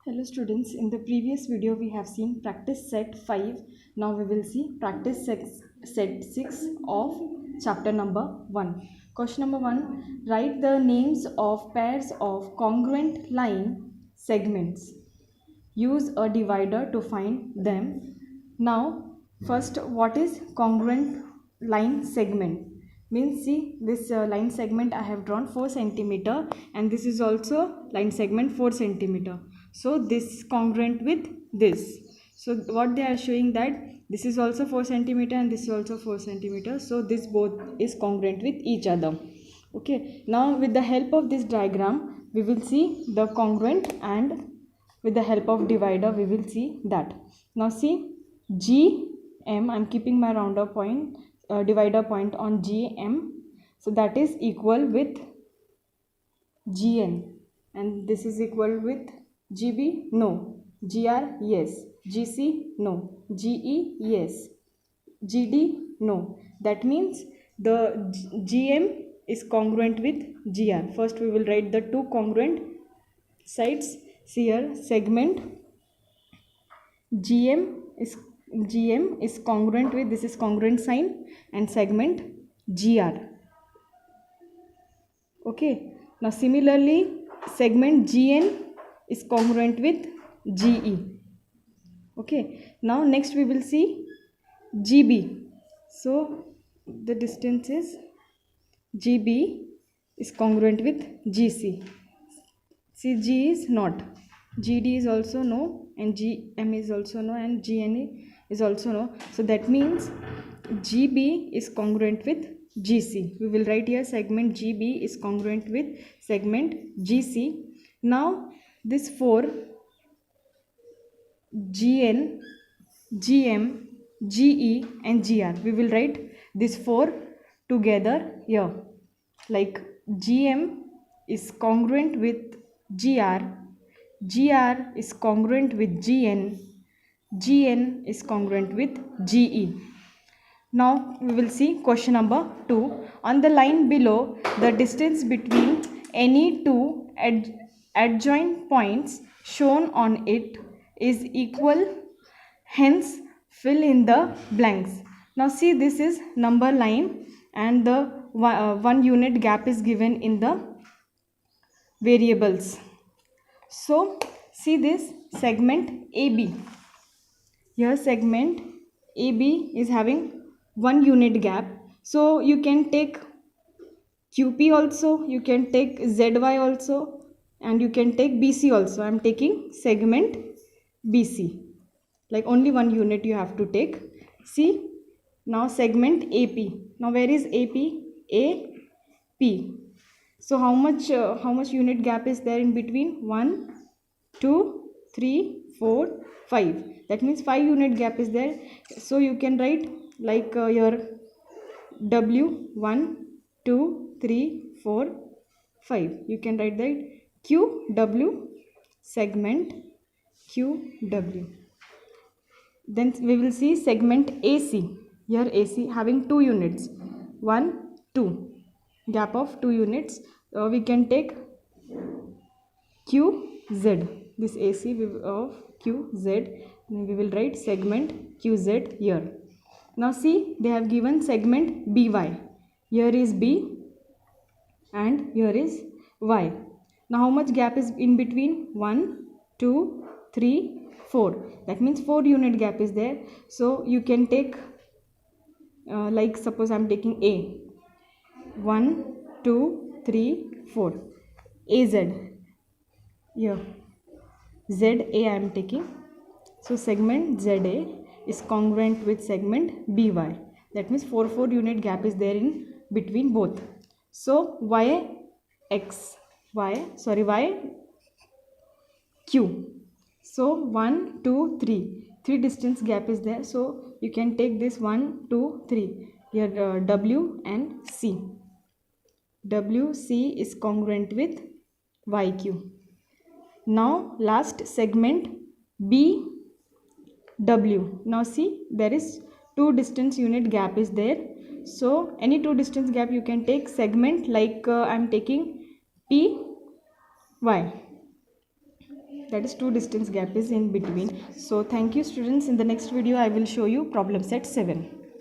Hello students, in the previous video we have seen practice set 5. Now we will see practice set 6 of chapter number 1. Question number 1. Write the names of pairs of congruent line segments. Use a divider to find them. Now first, what is congruent line segment? Means see this line segment I have drawn 4 centimeter, and this is also line segment 4 centimeter. So this is congruent with this. So what they are showing that this is also 4 centimeter and this is also 4 centimeter. So this both is congruent with each other. Okay. Now with the help of this diagram we will see the congruent, and with the help of divider we will see that. Now see GM, I am keeping my rounder point, divider point on GM, so that is equal with GN, and this is equal with GB, no, GR, yes, GC, no, GE, yes, GD, no. That means the GM is congruent with GR. First we will write the two congruent sides. See here, segment GM is congruent with, this is congruent sign, and segment GR. Okay. Now similarly segment GN is congruent with GE. Okay. Now next we will see GB. So the distance is GB is congruent with GC. See, G is not, GD is also no, and GM is also no, and GN is also no. So that means GB is congruent with GC. We will write here segment GB is congruent with segment GC. Now this 4, GN, GM, GE and GR, we will write this 4 together here, like GM is congruent with GR, GR is congruent with GN, GN is congruent with GE. Now we will see question number 2. On the line below, the distance between any two adjoint points shown on it is equal, hence fill in the blanks. Now see, this is number line and the 1 unit gap is given in the variables. So see this segment AB. Here segment AB is having 1 unit gap. So you can take QP also, you can take ZY also, and you can take BC also. I am taking segment BC. Like only 1 unit you have to take. See, now segment AP. Now where is AP? AP. So how much unit gap is there in between? 1, 2, 3, 4, 5. That means 5 unit gap is there. So you can write like your W 1, 2, 3, 4, 5. You can write that QW, segment QW. Then we will see segment AC. Here AC having 2 units. 1, 2. Gap of 2 units. We can take QZ. This AC of QZ. We will write segment QZ here. Now see, they have given segment BY. Here is B and here is Y. Now how much gap is in between? 1, 2, 3, 4. That means 4 unit gap is there. So you can take like suppose I am taking A. 1, 2, 3, 4. AZ. Here. ZA I am taking. So segment ZA is congruent with segment BY. That means 4 unit gap is there in between both. So YQ. So 1, 2, 3. 3 distance gap is there. So you can take this 1, 2, 3. Here W and C. WC is congruent with YQ. Now last segment BW. Now see, there is 2 distance unit gap is there. So any 2 distance gap you can take segment, like I am taking PY. that is two distance gap is in between. So thank you students. In the next video I will show you problem set 7.